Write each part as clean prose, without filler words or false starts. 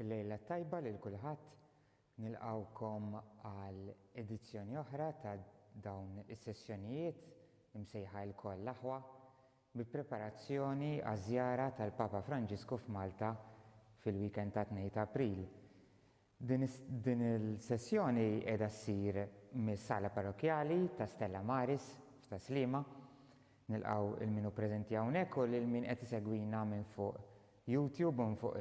Lejla tajba lil kulħadd, nilqawkom għal edizzjoni oħra ta' dawn is-sessjonijiet imsejħa l-koll l-aħwa bi-preparazzjoni għaż-żjara tal-Papa Franġisku f'Malta fil-weekend ta' 2 ta' April. Din il-sessjoni qiegħda ssir mis-sala parrokjali ta' Stella Maris f'Taslima. Nilqgħu il-minu preżenti hawnhekk u lil min qed isegwina minn fuq YouTube u fuq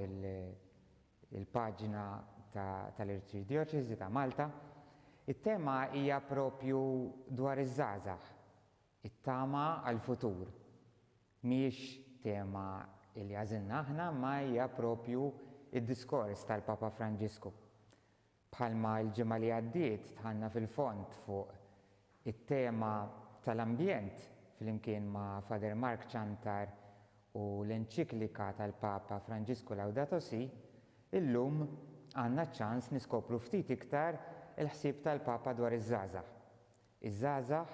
il-paġna tal-Arċidjoċesi ta' Malta. It-tema hija propju dwar iż-żgħażagħ, it-tama għall-futur. Mhijiex tema li għażilna aħna, ma hija propju id-diskors tal-Papa Franġisku. Bħalma l-ġimgħa li għaddiet tħanna fil-fond fuq it-tema tal-ambjent flimkien ma' Father Mark Chantar u l-enċiklika tal-Papa Franġisku Laudato Si, illum għandna ċans niskopru ftit iktar il-ħsieb tal-Papa dwar iż-żgħażagħ. Iż-żgħażagħ,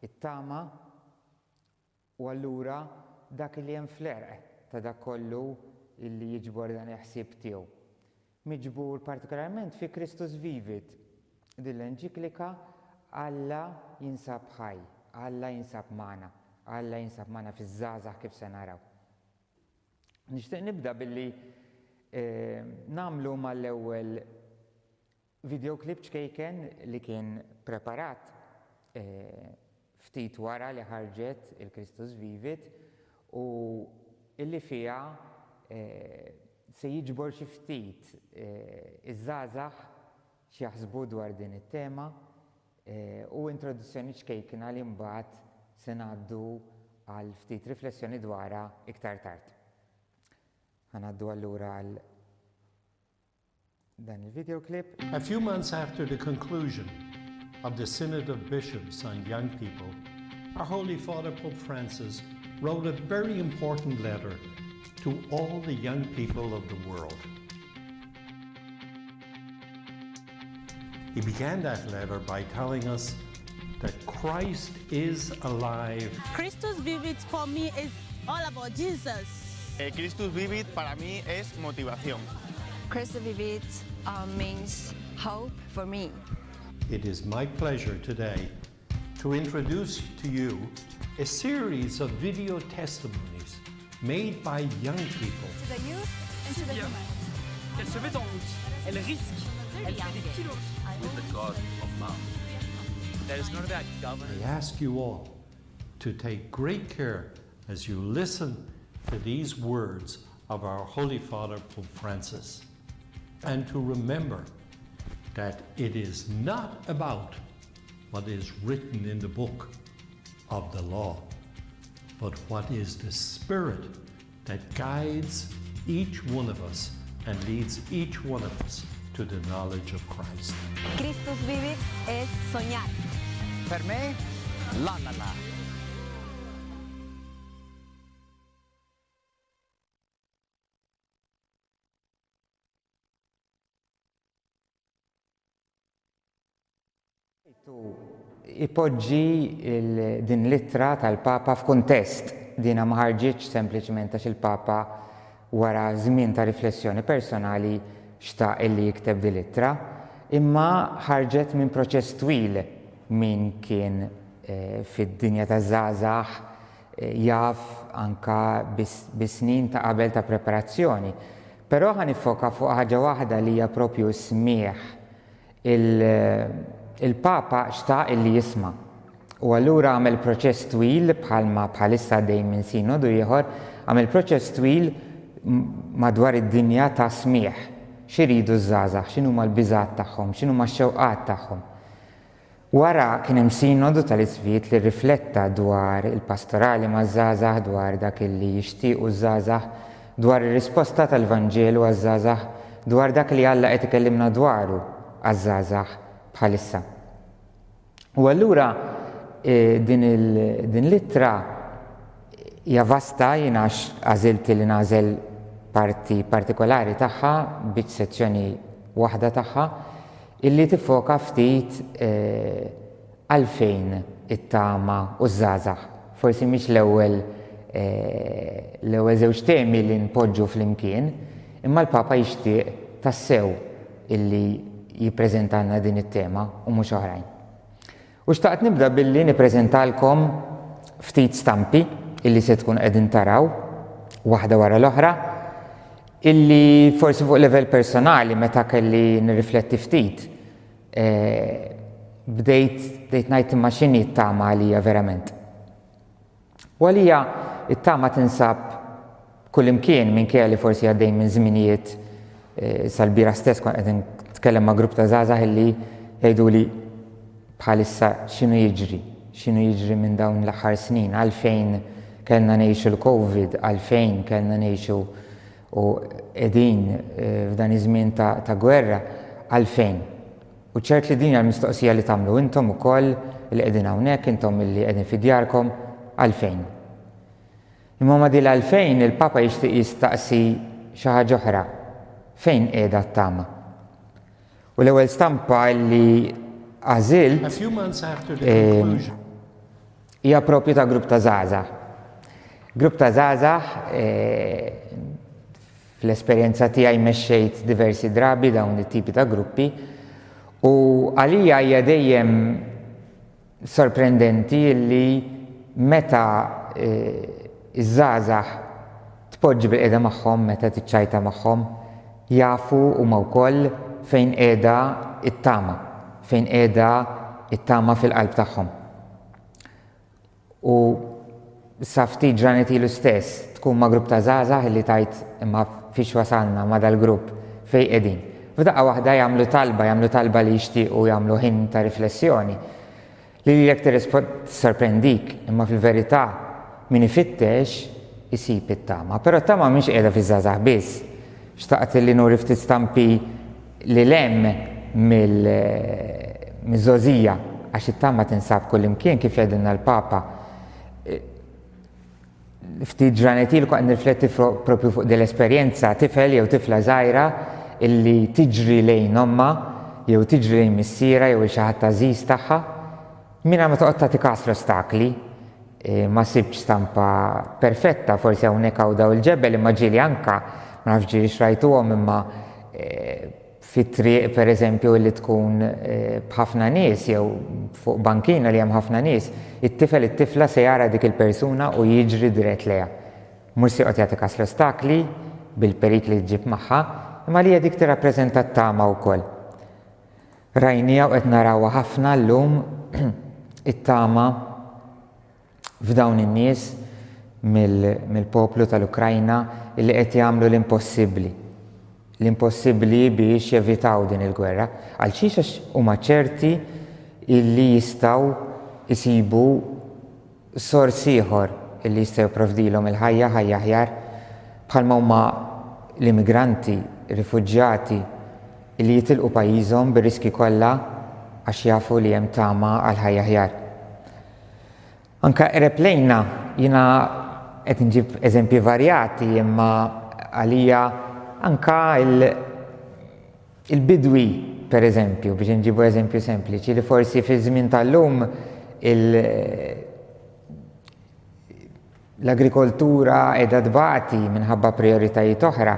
it-tama u allura dak li hemm fl-erq ta' dak kollu illi jiġbor dan il-ħsieb tiegħu. Miġbur partikolarment fi Christus Vivit. Din l-enċiklika Alla jinsab ħaj, Alla jinsab magħna, Alla jinsab magħna fiż-żgħażagħ kif se naraw. Nixtieq nibda billi nagħmlu mal-ewwel videoclip ċkejken li kien preparat ftit wara li ħarġet il-Christus Vivit u illi fiha se jiġbor xi ftit iż-żgħażagħ x'jaħsbu dwar din it-tema u introduzzjoni ċkejkna li mbagħad se ngħaddu għal ftit riflessjoni dwarha iktar tard. Ħanaddu allura għal dan il-videoclip. A few months after the conclusion of the Synod of Bishops on Young People, our Holy Father Pope Francis wrote a very important letter to all the young people of the world. He began that letter by telling us that Christ is alive. Christus Vivit for me is all about Jesus. Christus Vivit para mí es motivación. Christus Vivit means hope for me. It is my pleasure today to introduce to you a series of video testimonies made by young people. To the youth and to the humanity. Elle se met en route, elle risque, elle fait des kilos. With the God of man. That is not about governance. I ask you all to take great care as you listen to these words of our Holy Father Pope Francis, and to remember that it is not about what is written in the book of the law, but what is the Spirit that guides each one of us and leads each one of us to the knowledge of Christ. Christus Vivit es soñar. Per me, la. Ipoġġi din l-ittra tal-Papa f'kuntest. Dina ma ħarġitx sempliċement għax il-Papa wara żmien ta' riflessjoni personali xtaq illi jikteb din l-ittra, imma ħarġet minn proċess twil min kien fid-dinja taż-żgħażagħ jaf anka bis-snin ta' qabel ta' preparazzjoni. Però ħanifoka fuq ħaġa waħda li hija propju smieħ. Il-Papa xtaq illi jisma' u allura għamel proċess twil bħalma bħalissa dejjem minn sinodu ieħor, għamel proċess twil madwar id-dinja ta' smieħ. X'iridu ż-żgħażagħ, x'inhuma l-biżgħat tagħhom, x'inhuma x-xewqat tagħhom. Wara kien hemm sinodu tal-Isviet li rrifletta dwar il-pastorali maż-żgħażagħ, dwar dak li jixtiequ ż-żgħażagħ, dwar ir-risposta tal-Vanġelu għaż-żgħażagħ, dwar dak li Alla qed ikellimna dwaru għaż-żgħażagħ bħalissa. U allura din l-ittra hija vasta, jiena għażilt li nagħżel parti partikolari tagħha biċ sezzjoni waħda tagħha illi tifoka ftit għalfejn it-tama u żgħażagħ. Forsi mhix l-ewwel żewġ temi li npoġġu flimkien, imma l-Papa jixtieq tassew illi jippreżentalna din it-tema u mhux oħrajn. U xtaqt nibda billi nippreżentalkom ftit stampi illi se tkun qegħdin taraw waħda wara l-oħra illi forsi fuq level personali meta kelli nirrifletti ftit bdejt ngħid imma x'inhi t-tama għalija verament. U għalija it-tama tinsab kullimkien minkejja li forsi għaddej minn żminijiet sal-bira stess kont qed nitkellem ma' grupp ta' żgħażagħ illi jgħiduli bħalissa x'inhu jiġri minn dawn l-aħħar snin, għalfejn kellna ngħixu l-COVID, għalfejn kellna ngħixu u qegħdin f'dan iż-żmien ta' gwerra, għalfejn. U ċert li din hija l-mistoqsija li tagħmlu intom ukoll li qegħdin hawnhekk, intom milli qegħdin fi djarkom, għalfejn. Imma ma din għalfejn il-Papa jixtieq jistaqsi xi ħaġa oħra, fejn qiegħda t-tama. U l-ewwel stampa li għażilt A few months after the conclusion. hija proprju ta' grupp ta' żgħażagħ. Grupp ta' żgħażagħ fl-esperjenza tiegħi mexxejt diversi drabi dawn it-tipi ta' gruppi u għalija hija dejjem sorprendenti li meta iż-żgħażagħ tpoġġi bil-qiegħda magħhom meta tiċċajta magħhom jafu huma wkoll fejn qiegħda it-tama, fejn qiegħda it-tama fil-qalb tagħhom. U sa ftit ġranet ilu stess tkun ma' grupp ta' żgħażagħ li tajt imma fiex wasalna ma' dal-grupp fejn qegħdin. F'daqqa waħda jagħmlu talba li jixtiequ jagħmlu ħin ta' riflessjoni. Li jekk tissorprendik, imma fil-verità min ifittex isib it-tama. Però t-tama mhix qiegħda fiż-żgħażagħ biss. Xtaqt li nuri ftit stampi li hemm mill-żożija għax it-tama tinsab kullimkien kif jgħidilna l-Papa. Ftit ġranet ilu qed nirrifletti propju fuq dell-esperjenza tifel jew tifla żgħira illi tiġri lejn omma jew tiġri lejn missiera jew xi ħadd tażiż tagħha minha ma toqgħod tagħti każ l-ostakli. Ma sibx stampa perfetta, forsi hawnhekk hawn daw il-ġebel imma ġieli anka ma nafx ġieli xrajtuhom imma fit-triq pereżempju li tkun b'ħafna nies jew fuq bankina li hemm ħafna nies, it-tifla se jara dik il-persuna u jiġri dirett lejha. Mhux se joqgħod jagħti każ l-ostakli bil-perikli li ġib magħha, imma li hija dik tirrappreżenta t-tama wkoll. Rajnija u qed narawha ħafna llum it-tama f'dawn in-nies mill-poplu tal-Ukrajna illi qed jagħmlu l-impossibbli. L-impossibbli biex jevitaw din il-gwerra, għal xiex huma ċerti illi jistgħu jsibu sors ieħor illi jistgħu jipprovdilhom il-ħajja aħjar bħalma huma l-immigranti, rifuġġjati illi jitilqu pajjiżhom bir-riski kollha għax jafu li hemm tama għal ħajja aħjar. Anka qreb lejna jiena qed inġib eżempji varjati imma għalija anka il-bidwi pereżempju biex inġibu eżempju sempliċi li forsi fi żmien tal-lum l-agrikoltura qiegħda tbagħti minħabba prijoritajiet oħra,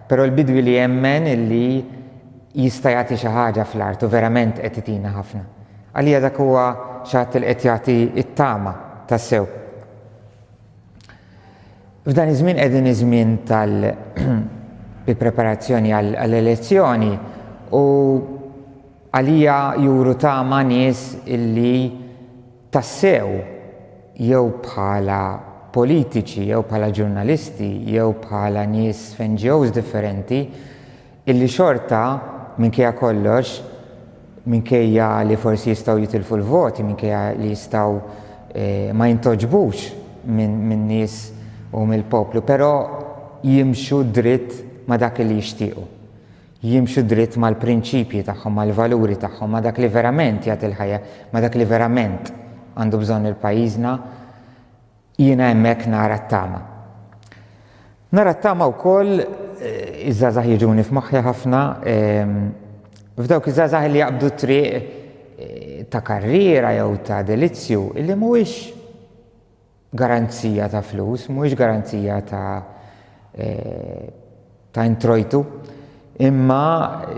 però l-bidwi li jemmen illi jista' jagħti xi ħaġa fl-art u verament qed itina ħafna. Għalija dak huwa xi ħadd li qed jagħti t-tama tas-sew. F'dan iż-żmien qegħdin iż-żmien tal-preparazzjoni għall-elezzjoni u għalija juru tama nies illi tassew jew bħala politiċi, jew bħala ġurnalisti, jew bħala nies f'NGOs differenti illi xorta minkejja kollox, minkejja li forsi jistgħu jitilfu l-voti, minkejja li jistgħu ma jintoġbux minn nies u mill-poplu, però jimxu dritt ma dak li jixtiequ. Jimxu dritt mal-prinċipji tagħhom, mal-valuri tagħhom, ma dak li verament jagħti l-ħajja, ma dak li verament għandu bżonn il-pajjiżna, jiena hemmhekk nara t-tama. Nara t-tama wkoll iż-żgħażagħ jiġuni f'moħħi ħafna f'dawk iż-żgħażagħ li jaqbdu triq ta' karriera jew ta' delizzju illi mhuwiex garanzija ta' flus, mhuwiex garanzija ta' introjtu, imma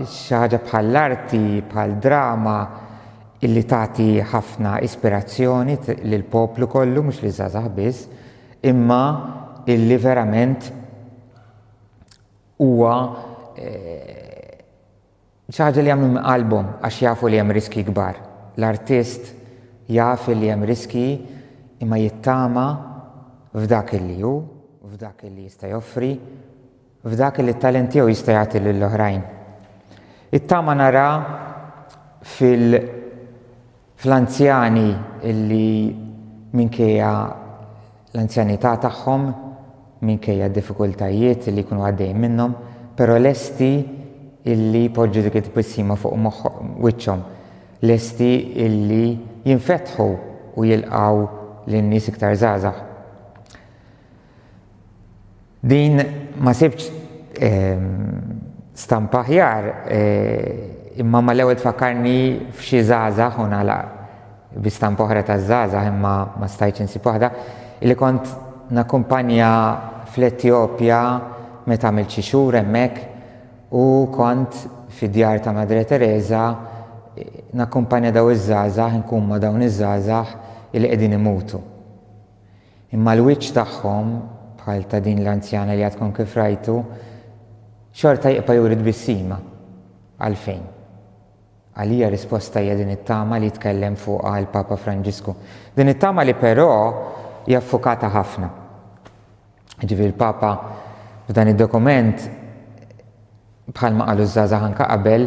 xi ħaġa bħall-arti, bħall-drama illi tagħti ħafna ispirazzjoni lill poplu kollu mhux li żgħażagħ biss, imma illi verament huwa xi ħaġa li jagħmlu minn qalbhom għax jafu li hemm riski kbar. L-artist jaf li hemm riski imma jittama f'dak illi hu, f'dak illi jista' joffri, f'dak li t-talent tiegħu jista' jagħti lill-oħrajn. It-tama nara fl-anzjani illi minkejja l-anzjanità tagħhom, minkejja d-diffikultajiet li jkunu għaddejjin minnhom, però lesti illi poġġu dik it-tbissima fuq wiċċhom, lesti illi jinfetħu u jilqgħu lin-nies iktar żgħażagħ. Din ma sibx stampa aħjar, imma mal-ewwel tfakkarni f'xi żgħażagħ u nagħlaq bi stampa oħra taż-żgħażagħ imma ma stajtx insib waħda illi kont nakkumpanja fl-Etjopja meta għamilt xi xhur hemmhekk u kont fid-djar ta' Madre Teresa nakkumpanja daw iż-żgħażagħ inkun ma' dawn iż-żgħażagħ illi qegħdin imutu. Imma l-wiċċ tagħhom bħal ta' din l-anzjana li għadkom kif rajtu, xorta jibqa' juri tbissima. Għalfejn? Għalija risposta hija din it-tama li jitkellem fuqha l-Papa Franġisku. Din it-tama li però hija affukata ħafna. Ġifieri l-Papa f'dan id-dokument bħalma qalu żgħażagħ anke qabel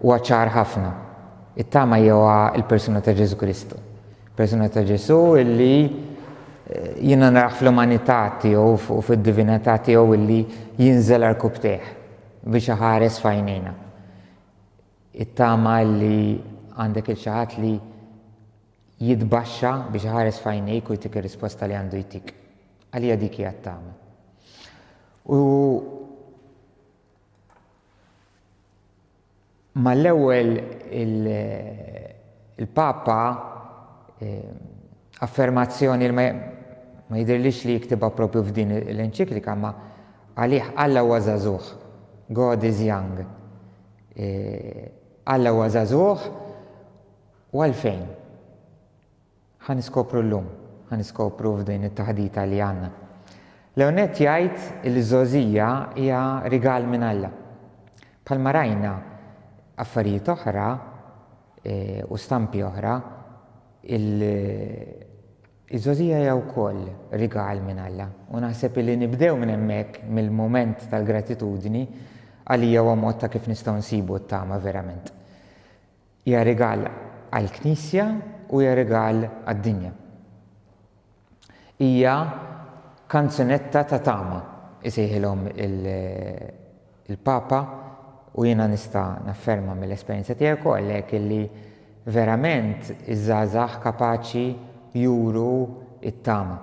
huwa ċar ħafna. It-tama hija l-persuna ta' Ġesu Kristu. Persuna ta' Ġesu illi jiena naraħ fl-umanità tiegħu u fid-divinità tiegħu illi jinżel arkubteħ biex iħares f'għajnejna. It-tama li għandek il-xi ħadd li jitbaxxa biex iħares f'għajnejk u jtik ir-risposta li għandu jtik. Għalija dik hija t-tama. U mal-ewwel il-Papa affermazzjoni li ma jidhirlix li jiktibha propju f'din l-enċiklika, ma għalih Alla huwa żagħżugħ, God is young. Alla huwa żagħżugħ u għalfejn. Ħaniskopru llum, ħaniskopru f'din it-taħdita li għandna. L-ewwel jgħid il-żożija hija rigal minn Alla. Bħalma rajna affarijiet oħra u stampi oħra, il-żożija hija wkoll rigal minn Alla. U naħseb li nibdew minn hemmhekk mill-mument tal-gratitudni għalija huwa mod ta' kif nistgħu nsibu t-tama verament. Hija rigal għall-Knisja u hija rigal għad-dinja. Hija kanzunetta ta' tama isejħilhom il-Papa u jiena nista' nafferma mill-esperjenza tiegħi wkoll hekk illi verament iż-żgħażagħ kapaċi juru it-tama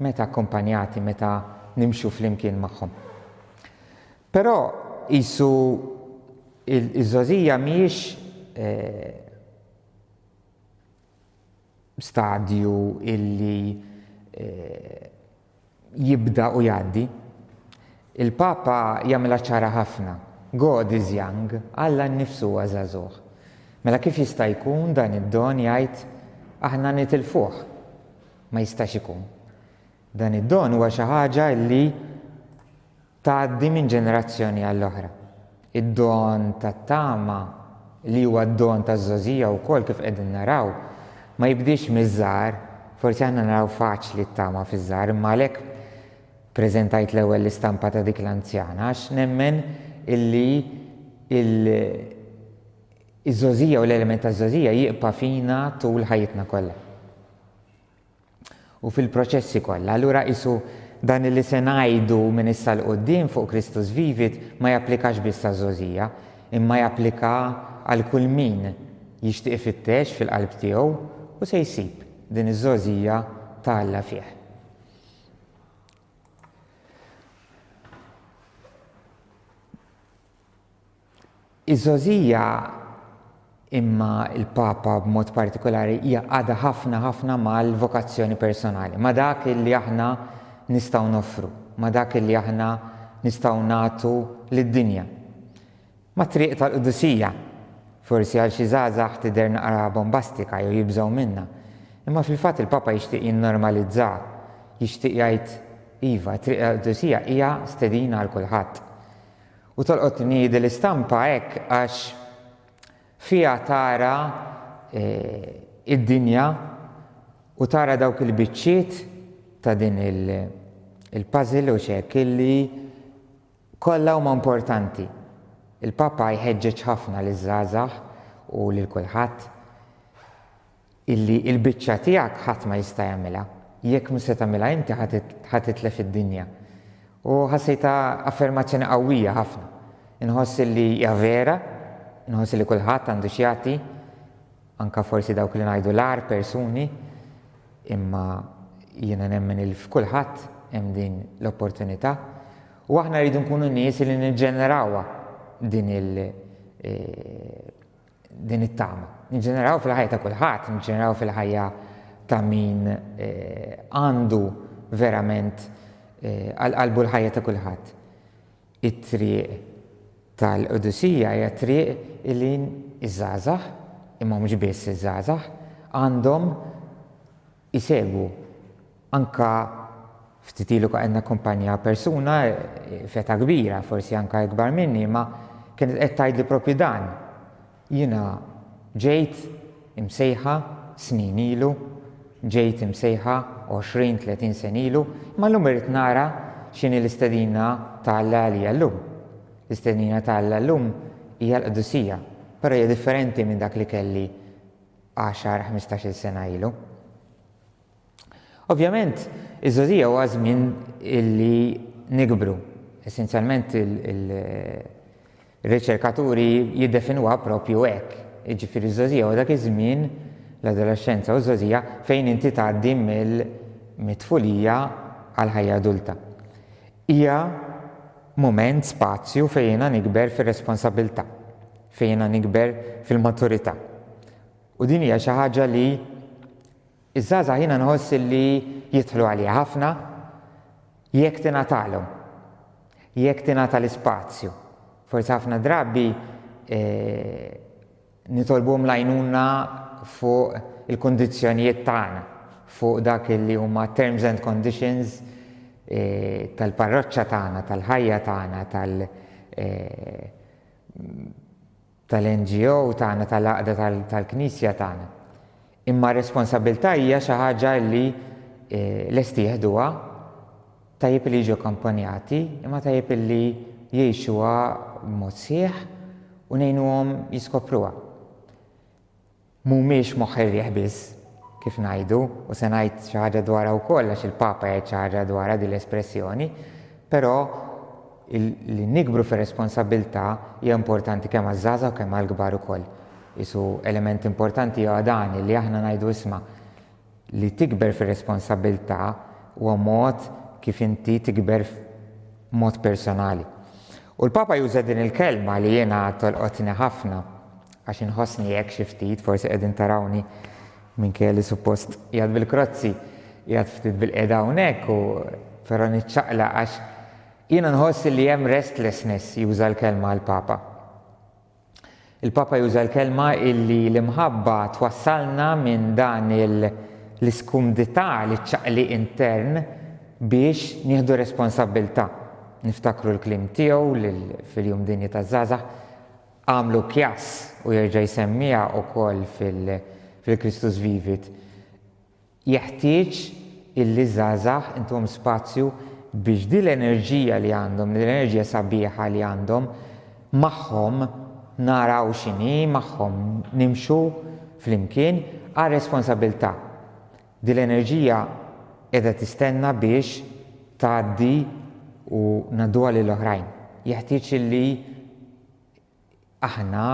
meta akkumpanjati, meta nimxu flimkien magħhom. Però qisu iż-żożija mhijiex stadju illi jibda u jgħaddi. Il-Papa jagħmilha ċara ħafna. God is young, Alla nnifsu huwa żagħżugħ. Mela kif jista' jkun dan id-don jgħid aħna nitilfuh? Ma jistax ikun. Dan id-don huwa xi ħaġa li tgħaddi minn ġenerazzjoni għall-oħra. Id-don tat-tama li huwa d-don taż-żożija wkoll kif qegħdin naraw ma jibdix miż-żgħar, forsi aħna naraw faċli t-tama fiż-żgħar, imma għalhekk preżentajt l-ewwel l-istampa ta' dik l-anzjana għax nemmen illi iż-żożija u l-element taż-żożija jibqa' fina tul ħajjitna kollha. U fil-proċessi kollha, allura qisu dan li se ngħidu minn issa l quddiem fuq Kristus vivit ma japplikax biss taż-żożija, imma japplika għal kull min jixtieq ifittex fil-qalb tiegħu u se jsib din iż-żożija ta' Alla fih. Iż-żożija imma il-Papa b'mod partikolari jaqgħadha ħafna mal-vokazzjoni personali, ma dak li aħna nistgħu noffru, ma dak li aħna nistgħu nagħtu lid-dinja. ma triq tal-qudusija. Forsi għal xi żgħażagħ tidher naqra bombastika jew jibżgħu minnha. Imma fil-fatt il-Papa jixtieq jinnormalizza, jixtieq jgħid iva, triq tal-qudusija hija stedina għal kulħadd. U tolqotni l-istampa hekk għax fiha tara id-dinja u tara dawk il-biċċiet ta' din il-puzzle u xek illi kollha huma importanti. Il-Papa jħeġġeġ ħafna liż-żgħażagħ u lil kulħadd illi l-biċċa tiegħek ħadd ma jista' jagħmilha. Jekk mhux se tagħmilha inti ħadd titlef id-dinja. U ħassejta affermazzjoni qawwija ħafna. Inħoss li hija vera, inħoss li kulħadd għandu x'jagħti, anke forsi dawk li ngħidu l-agħar persuni, imma jiena nemmen il f'kulħadd hemm din l-opportunità. U aħna rridu nkunu nies li niġġenerawha din it-tama. Niġġeneraw fil-ħajja ta' kulħadd, niġġeneraw fil-ħajja ta' min għandu verament għal-qalbu l-ħajja ta' kulħadd. It-triq tal-qudusija hija triq li iż-żgħażagħ, imma mhux biss iż-żgħażagħ, għandhom isegwu. Anka ftit ilu qegħdna kumpanija persuna feta kbira, forsi anke ikbar minni, ma kienet qed tgħidli proprju dan. Jiena ġejt imsejħa snin ilu, ġejt imsejħa 20-30 sen ilu, ma llum irid nara x'inhi l-istedina tagħlla għalija llum. L-istedina tagħlla llum hija l-qudusija, però hija differenti minn dak li kelli 10-15 sena ilu. Ovvjament, iż-żogħdija huwa żmien illi nikbru. Essenzjalment il-riċerkaturi jiddefinuha proprju hekk. Jiġifieri iż-żogħdija huwa dak iż-żmien l-adolescenza u żogħdija fejn inti tgħaddi mit-tfulija għal ħajja adulta. Hija mument, spazju fejn jiena nikber fir-responsabbiltà, fejn jiena nikber fil-maturità. U din hija xi ħaġa li iż-żgħażagħ jiena nħoss li jidħlu għaliha ħafna jekk tingħatalhom, jekk tingħata l-ispazju. Forsi ħafna drabi nitolbuhom l-għajnuna fuq il-kundizzjonijiet tagħna, fuq dak li huma terms and conditions tal-parroċċa tagħna, tal-ħajja tagħna, tal-NGO tagħna, tal-għaqda tal-Knisja tagħna. Imma responsabilità hija xi ħaġa li lesti jieħduha, tajjeb li jiġu akkampanjati, imma tajjeb li jgħixuha b'mod sieħ u ngħinuhom jiskopruha. Mhumiex moħħ biss, kif ngħidu, u se ngħid xi ħaġa dwarha wkoll għax il-Papa jgħid xi ħaġa dwarha din l-espressjoni, però li nikbru fir-responsabilità hija importanti kemm għaż-żgħażagħ u kemm għall-kbar ukoll. Isu element importanti huwa dan li aħna ngħidu isma' li tikber fir-responsabilità huwa mod kif inti tikber mod personali. U l-Papa juża din il-kelma li jiena tolqotni ħafna għax inħossni hekk xi ftit, forsi qegħdin tarawni minkejja li suppost qiegħed bil-krozzi, qiegħed ftit bil-qiegħda hawnhekk u però niċċaqlaq għax jiena nħoss li hemm restlessness juża l-kelma l-Papa. Il-Papa juża l-kelma illi l-imħabba twassalna minn dan l-iskumdità li ċaqli intern biex nieħdu responsabbiltà. Niftakru l-klim tiegħu fil-jum dinji taż-żgħażagħ għamlu kjas u jerġa' jsemmiha wkoll fil-Kristus Vivit. Jeħtieġ illi żgħażagħ intuhom spazju biex din l-enerġija li għandhom, l-enerġija sabiħa li għandhom magħhom naraw x'inhi, magħhom nimxu flimkien għal responsabbiltà. Din l-enerġija qiegħda tistenna biex tgħaddi u ngħadduha lill-oħrajn. Jeħtieġ illi aħna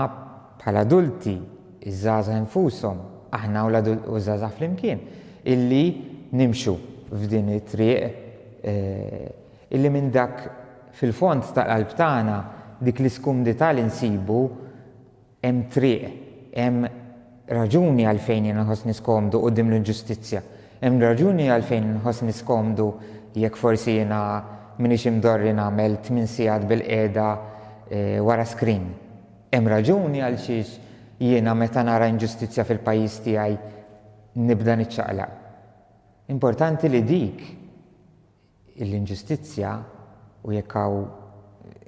bħala adulti, iż-żgħażagħ infushom, aħna u żgħażagħ flimkien, illi nimxu f'din it-triq illi minn dak fil-fond tal-qalb tagħna dik l-iskumdità li nsibu hemm triq, hemm raġuni għalfejn jiena nħossni skomdu quddiem l-inġustizzja. Hemm raġuni għalfejn nħossni skomdu jekk forsi jiena m'iniex imdorri nagħmel 8 sigħat bil-qiegħda wara screen. Hemm raġuni għal xiex jiena meta nara inġustizzja fil-pajjiż tiegħi nibda niċċaqlaq. Importanti li dik l-inġustizzja u jekk hawn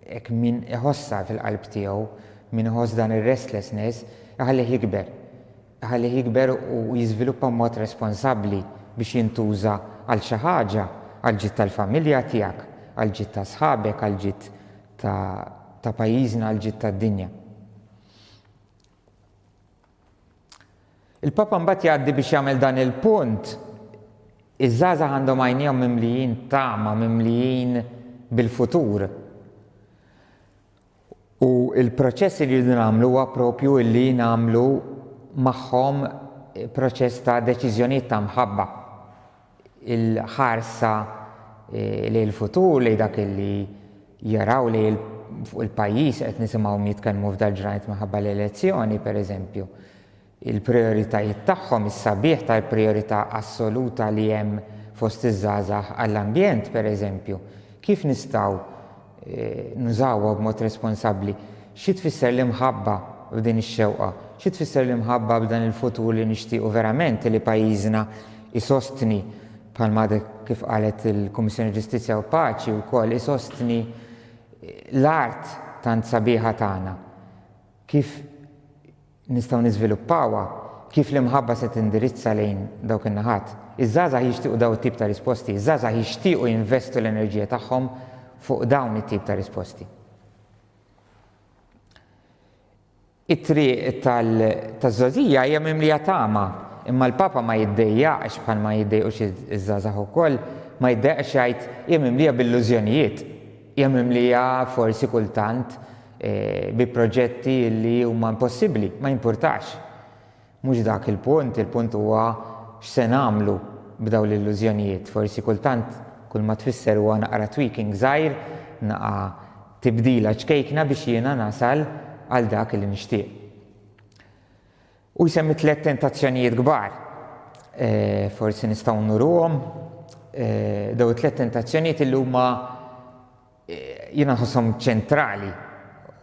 hekk min iħossha fil-qalb tiegħu, min iħoss dan ir-restlessness, iħallih jikber. Iħallih jikber u jiżviluppa mod responsabbli biex jintuża għal xi ħaġa, għal ġid tal-familja tiegħek, għal ġid ta' sħabek, għal ġid ta' pajjiżna, għal ġid tad-dinja. Il-Papa mbagħad jgħaddi biex jagħmel dan il-punt. Iż-żgħażagħ għandhom għajnejhom mimlijin tama, mimlijin bil-futur. U l-proċess li rridu nagħmlu huwa proprju li nagħmlu magħhom proċess ta' deċiżjonijiet ta' mħabba. Il-ħarsa li l-futur li dak li jaraw li il-pajjiż qed nisimgħu jitkellmu f'dal ġranet minħabba l-elezzjoni pereżempju. Il-prioritajiet tagħhom, is-sabiħ tal-priorità assoluta li hemm fost iż-żgħażagħ għall-ambjent pereżempju. Kif nistgħu nużawha b'mod responsabbli? Xi tfisser l-imħabba b'din ix-xewqa? Xi tfisser l-imħabba b'dan il-futur li nixtiequ verament li pajjiżna isostni bħalma kif qalet il-Kummissjoni Ġustizzja u Paċi wkoll isostni l-art tant sabiħa tagħna. Kif nistgħu niżviluppawha, kif l-imħabba se tindirizza lejn dawk in-naħat. Iż-żgħażagħ jixtiequ dawn it-tip ta' risposti, iż-żgħażagħ jixtiequ jinvestu l-enerġija tagħhom fuq dawn it-tip ta' risposti. It-triq taż-żogħżija hija mimlija tama, imma l-Papa ma jiddejjaqx bħalma jiddejqux iż-żgħażagħ ukoll, ma jiddejjaqx jgħid hija mimlija bil-illużjonijiet, hija mimlija forsi kultant bi proġetti li huma impossibbli, ma jimpurtax. Mhux dak il-punt huwa x'se nagħmlu b'dawn l-illużjonijiet. Forsi kultant kull ma tfisser huwa naqra tweaking żgħir, naqa' tibdila ċkejkna biex jiena nasal għal dak li nixtieq. U jsemmi 3 tentazzjonijiet kbar. Forsi nistgħu nuruhom. Daw 3 tentazzjonijiet li huma jiena nħosshom ċentrali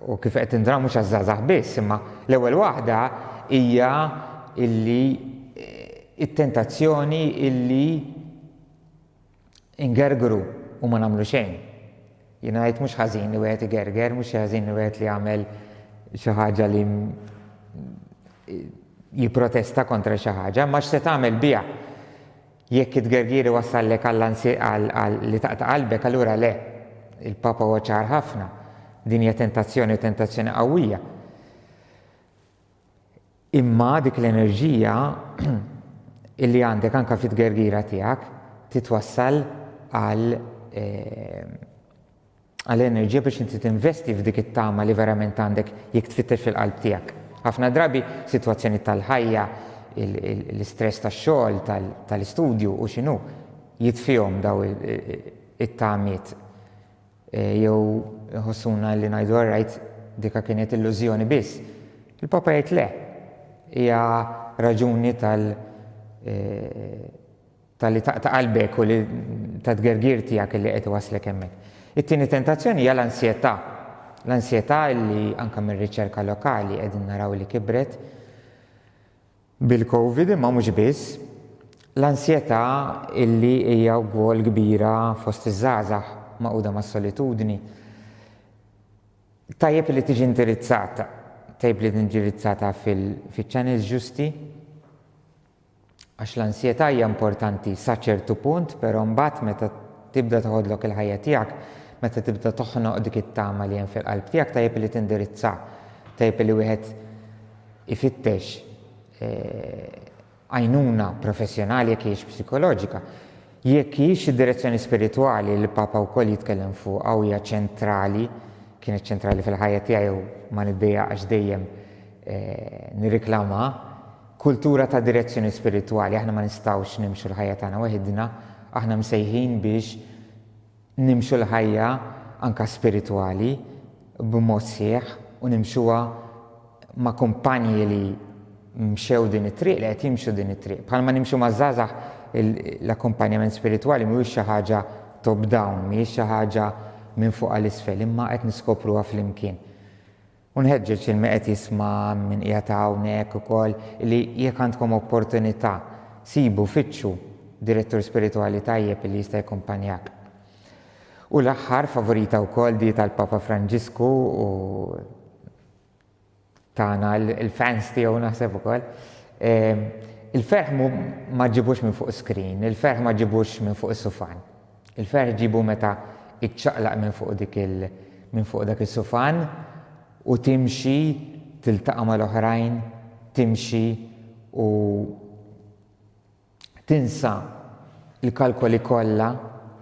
u kif qed indra mhux għaż-żgħażagħ biss, imma l-ewwel waħda hija it-tentazzjoni illi ingergru u ma nagħmlu xejn. Jiena ngħid mhux ħażin li wieħed igerger, mhux ħażin li wieħed li jagħmel xi ħaġa li jipprotesta kontra xi ħaġa, ma x'se tagħmel biha. Jekk it-gergieri wassallek li taqta' qalbek, allura le. Il-Papa huwa ċar ħafna. Din hija tentazzjoni qawwija. Imma dik l-enerġija illi għandek anke fit-gergira tiegħek titwassal għall-enerġija biex inti tinvesti f'dik it-tama li verament għandek jekk tfittex fil-qalb tiegħek. Ħafna drabi sitwazzjoni tal-ħajja, l-istress tax-xogħol, tal-istudju u x'inhu jitfihom daw it-tamiet. Jew ħossuna li ngħidu right dika kienet illużjoni biss. Il-Papa jgħid le, hija raġuni tal-li taqta' qalbek u li tat-tgergir tiegħek li qed iwaslek hemmhekk. It-tieni tentazzjoni hija l-ansjetà. L-ansjetà li anke mir-riċerka lokali qegħdin naraw li kibret bil-COVID imma mhux biss. L-ansjetà illi hija wkoll kbira fost iż-żgħażagħ maquda mas-solitudni. Tajjeb li tiġi indirizzata, tajjeb li indirizzata fil-channels ġusti, għax l-ansjetà hija importanti sa ċertu punt, però mbagħad meta tibda toħodlok il-ħajja tiegħek, meta tibda toħnoq dik it-tama li hemm fil-qalb tiegħek, tajjeb li tindirizza, tajjeb li wieħed ifittex għajnuna professjonali jekk hijiex psikoloġika. Jekk hijiex id-direzzjoni spiritwali li l-Papa wkoll jitkellem fuqha hija ċentrali, kienet ċentrali fil-ħajja tiegħi u ma niddejjaqx dejjem nirriklama, kultura ta' direzzjoni spiritwali. Aħna ma nistgħux nimxu l-ħajja tagħna waħedna, aħna msejħin biex nimxu l-ħajja anke spiritwali b'mod sieħ u nimxuha ma' kumpanji li mxew din it-triq, li qed jimxu din it-triq. Bħalma nimxu ma' żgħażagħ l-akkumpanjament spiritwali mhuwiex xi ħaġa top down, mhijiex xi ħaġa minn fuq għal isfel, imma qed niskopruha flimkien. Unħeġġeġ il-meqet jisma' minn qiegħed hawnhekk ukoll li jekk għandkom opportunità sibu fitxu direttur spirituali tajjeb li jista' jkumpanjak. U l-aħħar favorita wkoll di tal-Papa Franġisku u tagħna il-fans tiegħu naħseb ukoll. Il-ferħ ma ġibux minn fuq screen, il-ferħ ma ġibux minn fuq is-sufan. Il-ferħ ġibu meta iċċaqlaq minn fuq dak is-sufan u timxi tiltaqa' mal-oħrajn, timxi u tinsa il-kalkoli kollha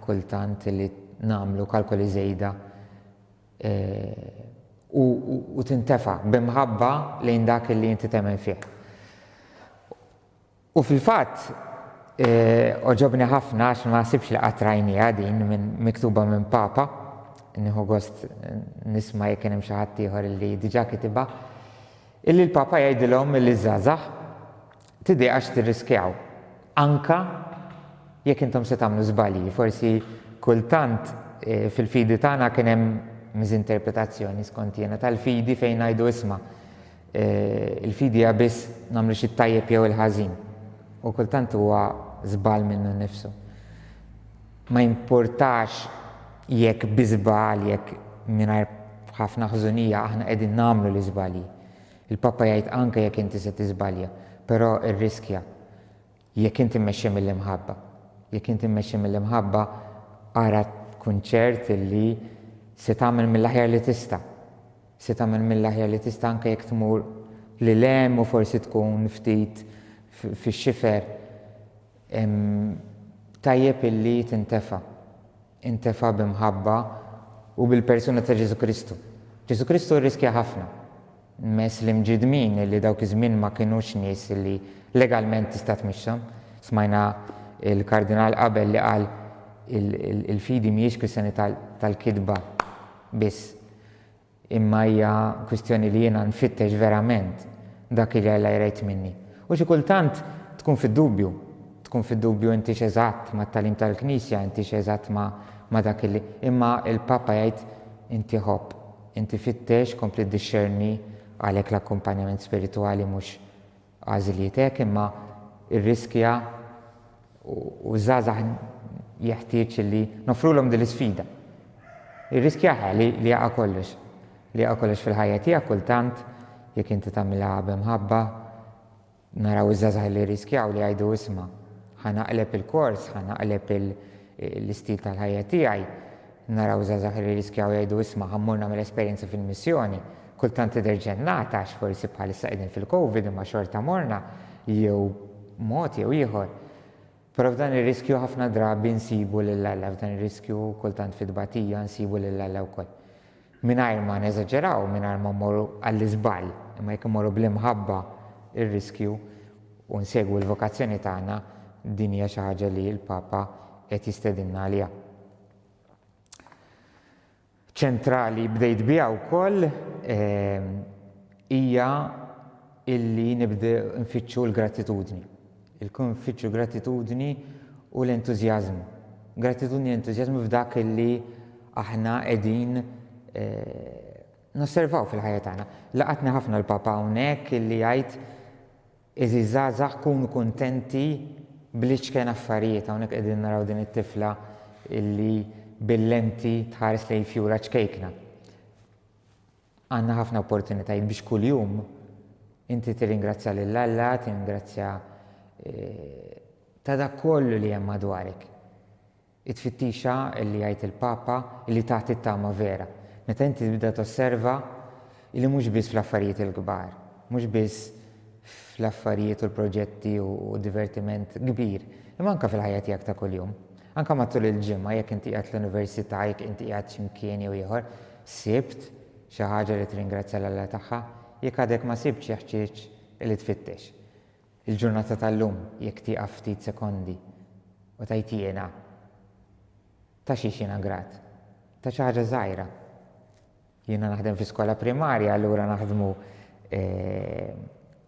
kultant li nagħmlu kalkoli żejda u tintefa' b'imħabba lejn dak li inti temmen fih. U fil-fatt oġobni ħafna għax ma sibx li qatt rajniha din miktuba minn Papa, nieħu gost nisma' jekk hemm xi ħadd ieħor li diġà kitibha, illi l-Papa jgħidilhom li żgħażagħ tiddeqgħax tirriskjaw. Anka jekk intom se tagħmlu żbalji, forsi kultant fil-fidi tagħna kien hemm miżinterpretazzjoni skont jiena tal-fidi fejn ngħidu isma' il-fidi hija biss nagħmlu xi tajjeb jew il-ħażin. U kultant huwa żball minnu nnifsu. Ma importax jekk biżbal, jekk mingħajr ħafna ħżunija aħna qegħdin nagħmlu l-iżbalji. Il-Papa jgħid anke jekk inti se tiżbalja, però irriskja jekk inti mmexxi mill-imħabba. Jekk inti mmexxi mill-imħabba ara tkun ċert li se tagħmel mill-aħjar li tista'. Se tagħmel mill-aħjar li tista' anke jekk tmur lil hemm u forsi tkun ftit fix-xifer. Tajjeb illi tintefa' b'imħabba u bil-persuna ta' Ġesu Kristu. Ġesu Kristu rriskja ħafna. Mess l-imġidmin li dawk iż-żmien ma kinux nies li legalment tista' tmixxhom. Smajna il-kardinal qabel li qal il-fidi mhijiex kwistjoni tal-kidba biss. Imma hija kwistjoni li jiena nfittex verament dak li Alla jrejt minni. U xi kultant tkun fid-dubju inti x'eżatt mat-tagħlim tal-Knisja, inti x'eżatt ma dak li imma il-Papa jgħid inti ħobb, inti fittex kompli ddixxerni għalhekk l-akkumpanjament spiritwali mhux għażilietek imma irriskja u żgħażagħ jeħtieġ li nofrulhom din l-isfida. Irriskjaha li jaqa' kollox. Li jaqa' kollox fil-ħajja tiegħek kultant jekk inti tagħmilha b'imħabba naraw iż-żgħażagħ li jirriskjaw li jgħidu isma' ħanaqleb il-kors, ħanaqleb l-istil tal-ħajja tiegħi. Naraw żgħażagħ li jirriskjaw jgħidu isma' ħammur nagħmel esperjenza fil-missjoni. Kultant tidher ġennata għax forsi bħalissa qegħdin fil-Covid imma xorta morna jew mod jew ieħor. Però f'dan ir-riskju ħafna drabi nsibu lil Alla, f'dan ir-riskju kultant fid-tbatija nsibu lil Alla wkoll. Mingħajr ma neżaġeraw, mingħajr ma mmorru għall-iżball, imma jekk immorru bl-imħabba ir-riskju u nsegwu l-vokazzjoni tagħna din hija xi ħaġa li l-Papa qed jistedinna għaliha. ċentrali bdejt biha wkoll hija illi nibdew nfittxu l-gratitudni. Nfittxu gratitudni u l-entużjażmu. Gratitudni u entużjażmu f'dak illi aħna qegħdin nosservaw fil-ħajja tagħna. Laqatni ħafna l-Papa hawnhekk illi jgħid iżi żgħażagħ kunu kuntenti bl-iċken affarijiet hawnhekk qegħdin naraw din it-tifla illi bil-lenti tħares lejn fjura ċkejkna. Għandna ħafna opportunitajiet biex kuljum inti tirringrazzja lil Alla, tirringrazzja ta' dak kollu li hemm madwarek. It-tfittixa li jgħid il-Papa li tagħti t-tama vera. Meta inti tibda tosserva li mhux biss fl-affarijiet il-kbar, mhux biss fl-affarijiet u l-proġetti u divertiment kbir, imma anke fil-ħajja tiegħek ta' kuljum. Anke matul il-ġimgħa jekk inti qiegħed l-università, jekk inti qiegħed x'imkien jew ieħor, sibt xi ħaġa li tringrazzja l-Alla tagħha, jekk għadek ma sibx jeħtieġ li tfittex. Il-ġurnata tal-lum jekk tieqaf ftit sekondi u tgħid jiena ta' xi jiena grat, ta' xi ħaġa żgħira. Jiena naħdem fi skola primarja, allura naħdmu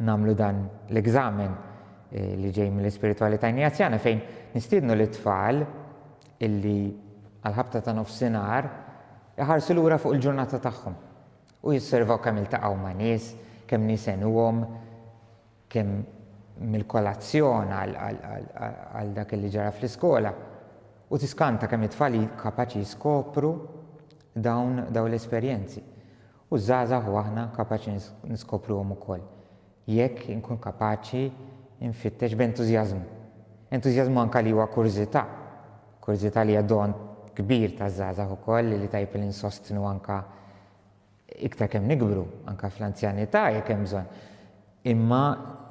nagħmlu dan l-eżamen li ġej mill-ispiritualità injazzjana fejn nistiednu l-tfal illi għal-ħabta ta' nofsinhar iħarsu lura fuq il-ġurnata tagħhom u jisservaw kemm iltaqgħu ma' nies, kemm nisenuhom, kemm mill-kolazzjon għal dak li ġara fl-iskola. U tiskanta kemm it-tfal kapaċi jiskopru dawn l-esperjenzi. U żgħażagħ u aħna kapaċi niskopruhom ukoll. Jekk inkun kapaċi nfittex b'entużjażmu. Entużjażmu anke li huwa kurżità. Kurżità li hija don kbir taż-żgħażagħ ukoll li tajb li nsostnu anke iktar kemm nikbru, anke fl-anzjanità jekk hemm bżonn. Imma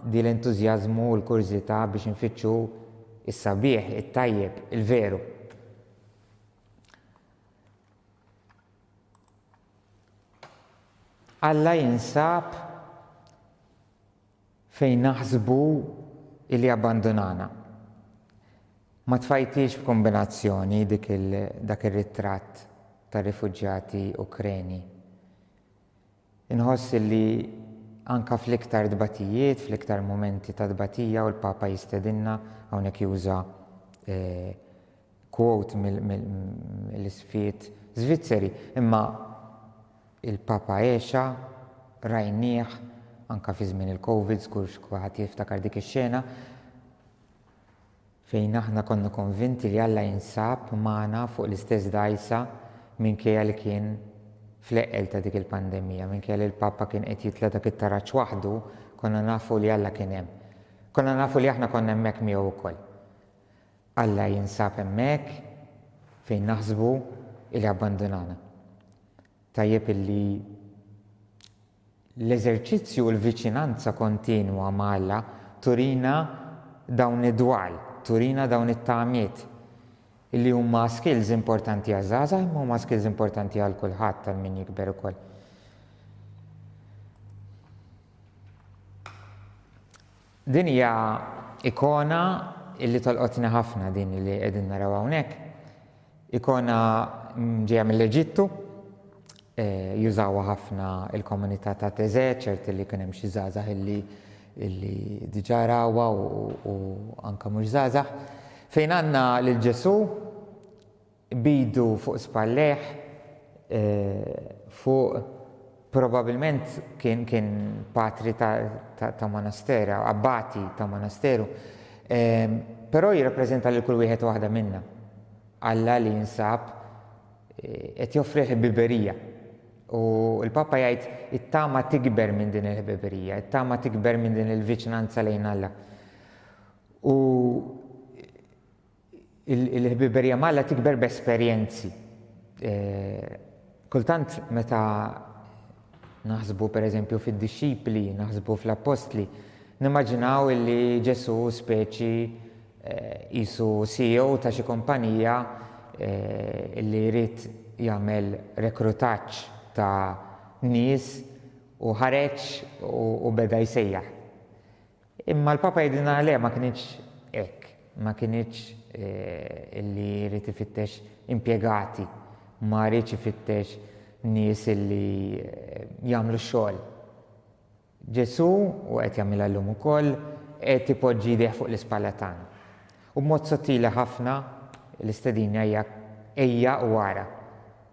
di l-entużjażmu u l-kurżità biex nfittxu is-sabiħ, it-tajjeb, il-veru. Alla jinsab fejn naħsbu li abbandonana. Ma tfajtix b'kombinazzjoni dak ir-ritratt tar rifuġjati Ukreni. Inħoss li anka fl-iktar dbatijiet, fl-iktar momenti ta' dbatija u l-Papa jistedinna hawnhekk juża quote mill-isfiet Żvizzeri, imma il-Papa għexa rajnieh anka fi żmien il-Covid, żgur kulħadd jiftakar dik ix-xena fejn aħna konna konvinti li Alla jinsab magħna fuq l-istess dgħajsa minkejja li kien fl-eqqel ta' dik il-pandemija, minkejja li l-Papa kien qed jitla dak it-taraġġ waħdu, konna nafu li Alla kien hemm. Konna nafu li aħna konna hemmhekk miegħu wkoll. Alla jinsab hemmhekk fejn naħsbu li abbandonana. Tajjeb illi l-eżerċizzju u l-viċinanza kontinwa ma' Alla turina dawn id-dwal, turina dawn it-tagħmiet illi huma skills importanti għaż-żgħażagħ imma huma skills importanti għal kulħadd tal min jikber ukoll. Din hija ikona illi tolqotni ħafna din li qegħdin naraw hawnhekk. Ikona ġejja mill-Eġittu, jużawha ħafna il-komunità ta' Teżet, ċert li kien hemm xi żgħażagħ illi diġà rawha u anke mhux żgħażagħ. Fejn għandna lil Ġesu bidu fuq spalleħ fuq probabbilment kien patri ta' monasteru, abbati ta' monasteru, però jirrappreżenta lil kull wieħed waħda minna. Alla li jinsab qed joffri ħbiberija. U l-Papa jgħid it-tama tikber minn din il-ħbiberija, it-tama tikber minn din il-viċinanza lejn Alla. U il-ħbiberija ma' Alla tikber b'esperjenzi. Kultant meta naħsbu pereżempju fid-dixxipli, naħsbu fl-apostli, nimmaġinaw li Ġesu speċi qisu CEO ta' xi kumpanija li jrid jagħmel rekrutaġġ ta' nies u ħareġ u beda jsejjaħ. Imma l-Papa jgħidilna le ma kienx hekk, ma kienx illi jrid ifittex impjegati, ma rridx ifittex nies illi jagħmlu x-xogħol. Ġesu u qed jagħmilha llum ukoll qed ipoġġi jdeh fuq l-ispalla tagħna. U b'mod sottili ħafna l-istedinja hija ejja u wara.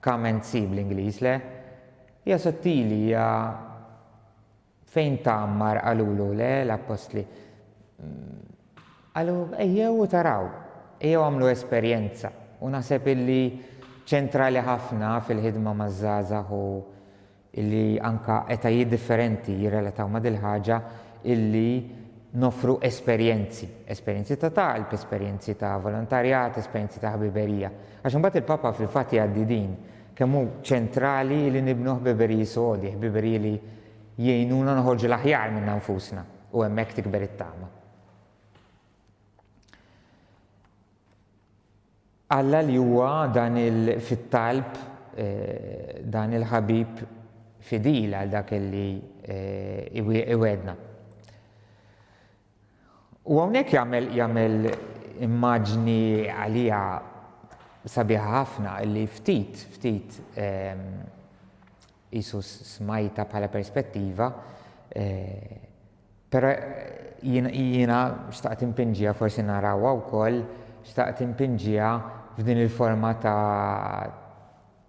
Come and see bl-Ingliż le. Hija sottili, hija fejn tagħmmar qalulu le l-apostli. Qalu ejjew u taraw, ejjew għamlu esperjenza. U naħseb illi ċentrali ħafna fil-ħidma maż-żgħażagħ u illi anka etajiet differenti jirrelataw ma' dil ħaġa illi nofru esperjenzi ta' talb, esperjenzi ta' volontarjat, esperjenzi ta' ħbiberija. Għax imbagħad il-Papa fil-fatt jgħaddi din kemm hu ċentrali li nibnu ħbiberiji sodi, ħbiberiji li jgħinuna noħorġu l-aħjar minn nfusna u hemmhekk tikber it-tama. Alla li huwa dan fit-talb dan il-ħabib fidil għal dak li iwedna. U hawnhekk jagħmel immaġni għalija sabiħa ħafna li ftit qisu smajta bħala perspettiva, però jiena xtaqt impinġija forsi narawha wkoll, xtaqt impinġija f'din il-forma ta'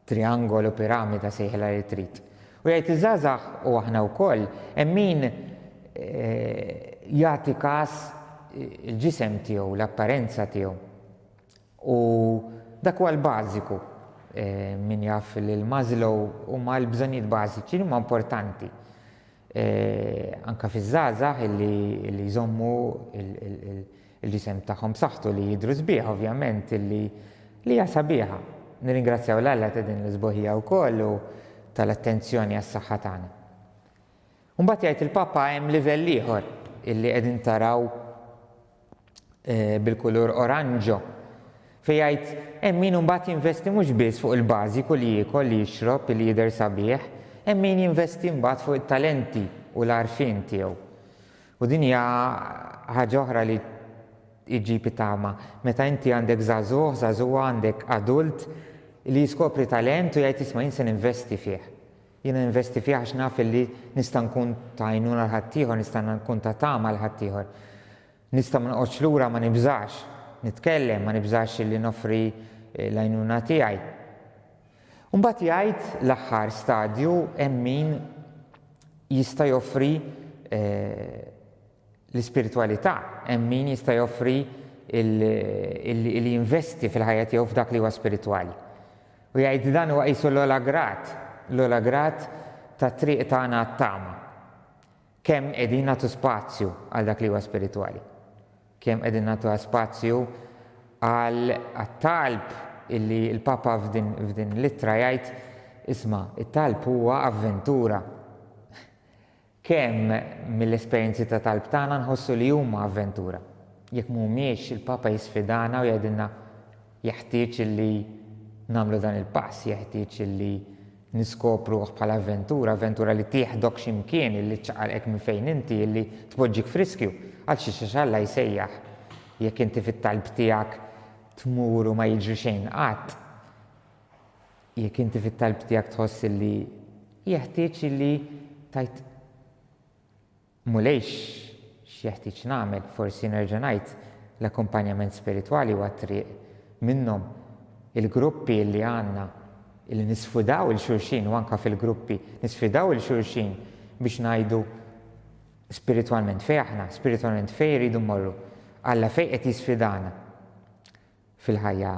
triangolo piramida sejħla li trid. U jgħid iż-żgħażagħ u aħna wkoll hemm min jagħti każ il-ġisem tiegħu, l-apparenza tiegħu. U dak huwa l-bażiku min jaf li l-Maslow huma l-bżonnijiet bażiċi huma importanti. Anka fiż-żgħażagħ li jżommu il-ġisem tagħhom b'saħħtu li jidhru sbieħ ovvjament li hija sabiħa. Nirringrazzjaw l-Alla ta' din l-isboħija wkoll u tal-attenzjoni għas-saħħa tagħna. Mbagħad jgħid il-Papa hemm livell ieħor illi qegħdin taraw bil-kulur oranġo fejn jgħid hemm min imbagħad jinvesti mhux biss fuq il-bażiku li jiekol, li jixrob, li jidher sabiħ, hemm min jinvesti mbagħad fuq it-talenti u l-għarfien tiegħu. U din hija ħaġa oħra li iġib tama. Meta inti għandek żagħżugħa għandek adult li jiskopri talent u jgħid isma' jien se ninvesti fih. Jiena investi fih għax naf li nista' nkun ta' għajnuna l-ħaddieħor, nista' nkun ta' tama l-ħaddieħor. Nista' ma noqgħodx lura ma nibżax, nitkellem ma nibżax li nofri l-għajnuna tiegħi. Mbagħad jgħid l-aħħar stadju hemm min jista' joffri l-ispiritualità, hemm min jista' joffri li jinvesti fil-ħajja tiegħu f'dak li huwa spiritwali. U jgħid dan huwa qisu l-ogħla grat tat triq tagħna għat-tama. Kemm qegħdin nagħtu spazju għal dak li huwa spiritwali. Kemm qegħdin nagħtu spazju għat-talb illi l-Papa f'din l-ittra jgħid isma' it-talb huwa avventura. Kemm mill-esperjenzi ta' talb tagħna nħossu li huma avventura. Jekk mhumiex il-Papa jisfidana u jgħidilna jeħtieġ illi nagħmlu dan il-pass, jeħtieġ illi niskopru bħala avventura li tieħdok x'imkien illi tċaqalqek minn fejn inti illi tpoġġik friskju għal xi Alla jsejjaħ. Jekk inti fit-talb tiegħek tmur u ma jiġri xejn qatt. Jekk inti fit-talb tiegħek tħoss illi jeħtieġ illi tajt mulejx x'jeħtieġ nagħmel, forsi nerġa' ngħid l-akkumpanjament spiritwali huwa triq minnhom il-gruppi li għandna illi nisfidaw il-xulxin u anka fil-gruppi nisfidaw il-xulxin biex ngħidu spiritwalment fejn aħna, spiritwalment fejn iridu mmorru, Alla fejn qed jisfidana fil-ħajja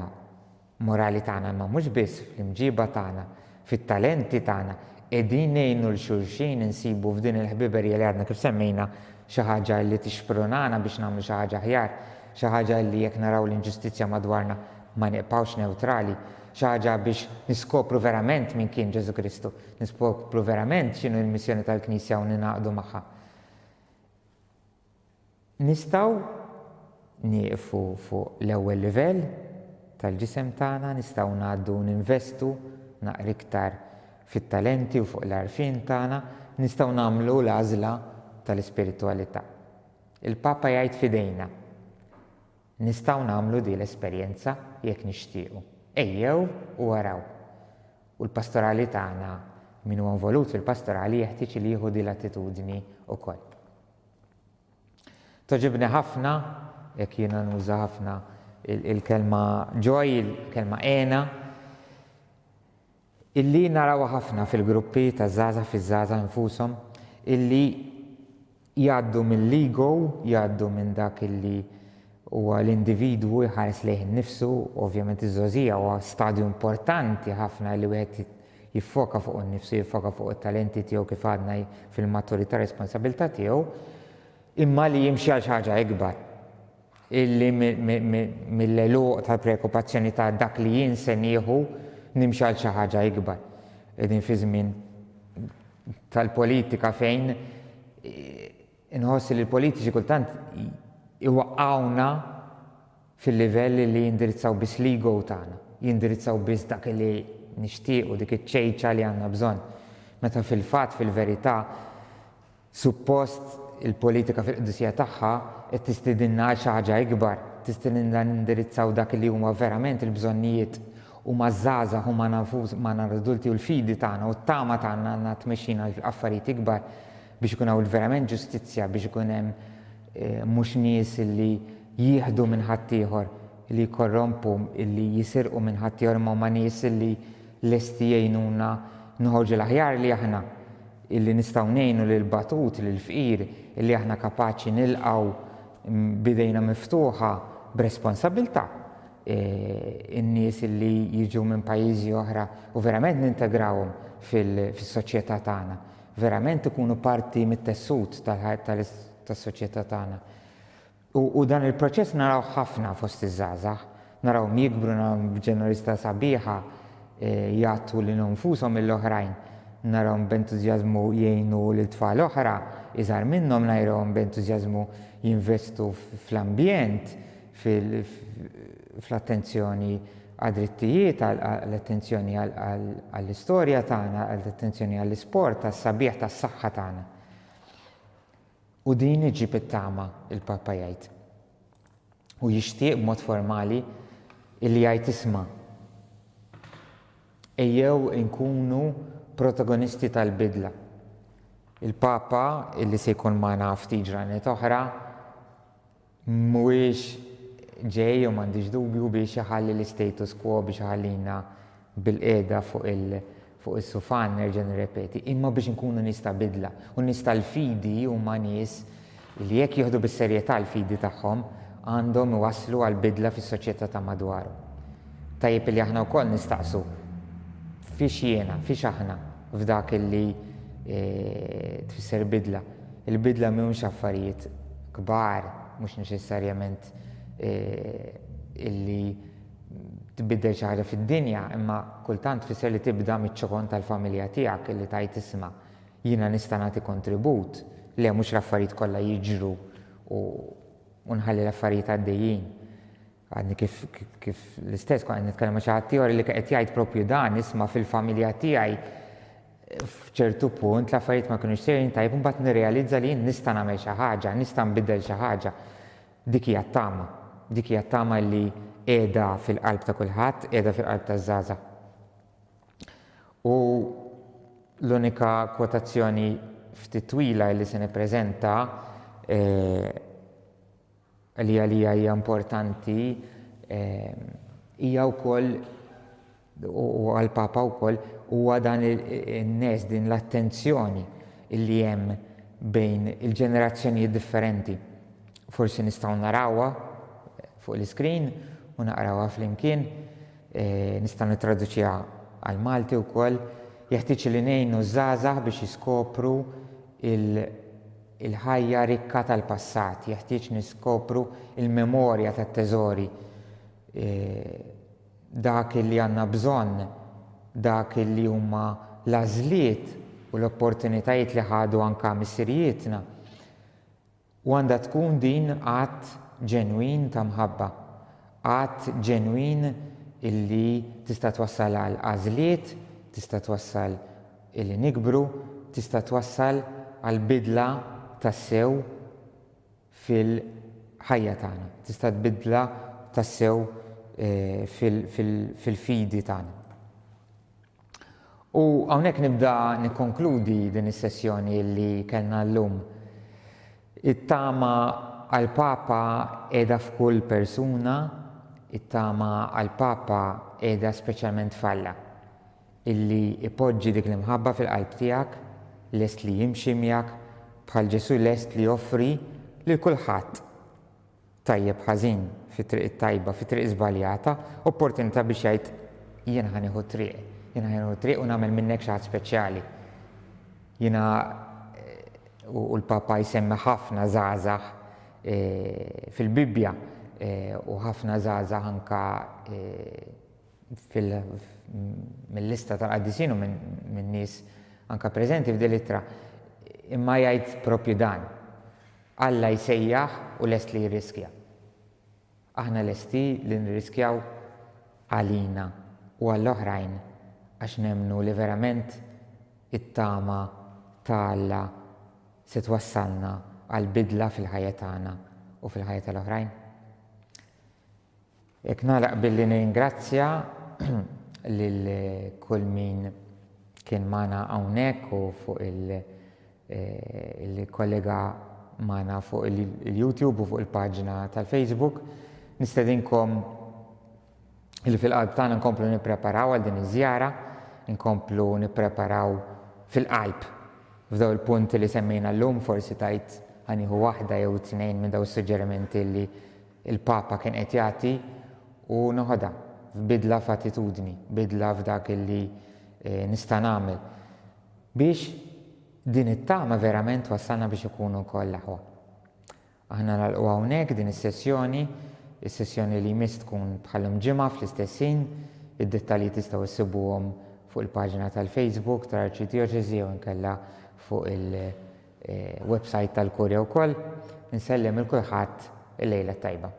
morali tagħna ma mhux biss fl-imġiba tagħna, fit-talenti tagħna, qegħdin ngħinu l-xulxin insibu f'din il-ħbiberija li għadna kif semmejna xi ħaġa li tixprunana biex nagħmlu xi ħaġa aħjar, xi ħaġa li jekk naraw l-inġustizzja madwarna ma neqgħux neutrali, xi ħaġa biex niskopru verament min kien Ġesu Kristu, niskopru verament x'inhu l-missjoni tal-Knisja u ninaqdu magħha. Nistgħu nieqfu fuq l-ewwel livell tal-ġisem tagħna, nistgħu ngħaddu ninvestu naqra iktar fit-talenti u fuq l-għarfien tagħna, nistgħu nagħmlu l-għażla tal-ispiritwalità. Il-Papa jgħid fidejna. Nistgħu nagħmlu din l-esperjenza jekk nixtiequ. Ejjew u waraw. U l-pastorali tagħna min huwa involut fil-pastorali jeħtieġ li jieħu din l-attitudni wkoll. Toġibni ħafna, jekk jiena nuża ħafna il-kelma joy, il-kelma għena, illi naraw ħafna fil-gruppi ta' żgħażagħ fiż-żgħażagħ infushom illi jgħaddu mill-ego, jgħaddu minn dak illi huwa l-individwu jħares lejh innifsu, ovvjament iż-żożija huwa stadju importanti ħafna li wieħed jiffoka fuq innifsu, jiffoka fuq it-talenti tiegħu kif għadna fil-maturità responsabilità tiegħu, imma li jimxi għal xi ħaġa ikbar. Illi mill-eluq tal-preokkupazzjoni ta' dak li jien se nieħu nimxi għal xi ħaġa ikbar. Qegħdin fi żmien tal-politika fejn inħossi li l-politiċi kultant iwaqqawna fil-livell li jindirizzaw biss l-ego tagħna, jindirizzaw biss dak li nixtiequ dik iċ-ċejċa li għandna bżonn. Meta fil-fatt fil-verità suppost il-politika fil-qdusija tagħha qed tistidilna għal xi ħaġa ikbar, tistidilna nindirizzaw dak li huma verament il-bżonnijiet huma żgħażagħ huma magħna l-adulti u l-fidi tagħna u t-tama tagħna għandna tmexxina l-affarijiet ikbar biex ikun hawn verament ġustizzja, biex ikun hemm mhux nies li jieħdu minn ħaddieħor, li jkorrompu, li jisirqu minn ħaddieħor ma' nies li lesti jgħinuna nħorġu l-aħjar li aħna illi nistgħu ngħinu lil batut, lil fqir, illi aħna kapaċi nilqgħu bidejna miftuħa b'responsabilità in-nies illi jiġu minn pajjiżi oħra u verament nintegrawhom fis-soċjetà tagħna, verament ikunu parti mit-tessut tas-soċjetà tagħna. U dan il-proċess naraw ħafna fost iż-żgħażagħ, naraw jikbru, naraw ġeneralista sabiħa jagħtu lil nfushom mill-oħrajn, narawhom b'entużjażmu jgħinu lil tfal oħra, iżgħar minnhom narawhom b'entużjażmu jinvestu fl-ambjent, fl-attenzjoni għad-drittijiet, għall-attenzjoni għall-istorja tagħna, għall-attenzjoni għall-isport, għas-sabiħ tas-saħħa tagħna. U din iġib it-tama il-Papa jgħid. U jixtieq b'mod formali illi jgħid isma' ejjew inkunu protagonisti tal-bidla. Il-Papa illi se jkun magħna ftit ġranet oħra mhuwiex ġej u m'għandix dubju biex iħalli l-status quo biex iħallina bil-qiegħda fuq is-sufan nerġa' nirrepeti, imma biex inkunu nies ta' bidla. U nies tal-fidi huma nies li jekk jieħdu bis-serjetà l-fidi tagħhom għandhom iwasslu għal bidla fis-soċjetà ta' madwarhom. Tajjeb li aħna wkoll nistaqsu fiex jiena, fiex aħna f'dak illi tfisser bidla. Il-bidla mhumiex affarijiet kbar, mhux neċessarjament illi tbiddel xi ħaġa fid-dinja, imma kultant tfisser li tibda miċ-ċokon tal-familja tiegħek illi tgħid isma' jiena nista' nagħti kontribut li mhux l-affarijiet kollha jiġru u nħalli l-affarijiet għaddejjin. Għadni kif l-istess kon nitkellem ma' xi ħadd ieħor li qed jgħid proprju dan isma' fil-familja tiegħi f'ċertu punt l-affarijiet ma kinux sejrin tajjeb imbagħad nirrealizza li jien nista' nagħmel xi ħaġa, nista' nbiddel xi ħaġa. Dik hija t-tama. Dik hija t-tama li qiegħda fil-qalb ta' kulħadd, qiegħda fil-qalb taż-żgħażagħ. U l-unika kwotazzjoni ftit twila li se nippreżenta li għalija hija importanti hija wkoll u għall-Papa wkoll huwa dan in-nies din l-attenzjoni li hemm bejn il-ġenerazzjonijiet differenti. Forsi nistgħu narawha fuq l-iskrin u naqrawha flimkien, nistgħu nittraduċiha għal Malti wkoll, jeħtieġ li ngħinu żgħażagħ biex jiskopru il-ħajja rikka tal-passat, jeħtieġ niskopru il-memorja tat-teżori, dak li għandna bżonn, dak li huma l-għażliet u l-opportunitajiet li ħadu anke missirijietna. U għandha tkun din qatt ġenwin ta' mħabba, qatt ġenwin illi tista' twassal għal għażliet, tista' twassal illi nikbru, tista' twassal għal bidla tas-sew fil-ħajja tagħna, tista' tbidla tas-sew fil-fidi tagħna. U hawnhekk nibda nikkonkludi din is-sessjoni li kellna llum. It-tama għall-Papa qiegħda f'kull persuna, it-tama għall-Papa qiegħda speċjalment f'Alla, illi ipoġġi dik l-imħabba fil-qalb tiegħek, lest li jimxi miegħek bħal Ġesu lest li joffri lil kulħadd tajjeb ħażin fit-triq it-tajba, fit-triq żbaljata, opportunità biex jgħid jiena ħanieħu triq, jiena ħanieħu triq u nagħmel minnek xi ħadd speċjali. Jiena u l-Papa jsemmi ħafna żgħażagħ fil-Bibbja u ħafna żgħażagħ anke mill-lista tal-qaddisin u minn nies anke preżenti f'din l-ittra, imma jgħid proprju dan. Alla jsejjaħ u lest li jirriskja. Aħna lesti li nirriskjaw għalina u għall-oħrajn għax nemmnu li verament it-tama ta' Alla se twassalna għal bidla fil-ħajja tagħna u fil-ħajja tal-oħrajn. Jekk nagħlaq billi ningrazzja lil kull min kien magħna hawnhekk u fuq il-kollega magħna fuq il-YouTube u fuq il-paġna tal-Facebook. Nistedinkom li fil-qalb tagħna nkomplu nippreparaw għal din iż-żjara inkomplu nippreparaw fil-qalb. F'daw il-punti li semmejna llum forsi tajt ħanieħu waħda jew tnejn minn daw is-suġġerimenti li il-Papa kien qed jagħti u noħodha f'bidla f'attitudni, bidla f'dak li nista' nagħmel biex din it-tama verament wassalna biex ikunu wkoll aħwa. Aħna nagħlqu hawnhekk din is-sessjoni li jmiss tkun bħalhom ġimgħa fl-istess ħin, id-dettalji tistgħu issibuhom fuq il-paġina tal-Facebook tal-Arċidjoċesi jew inkella fuq il-website tal-Kurja wkoll. Insellem il kulħadd il-lejla tajba.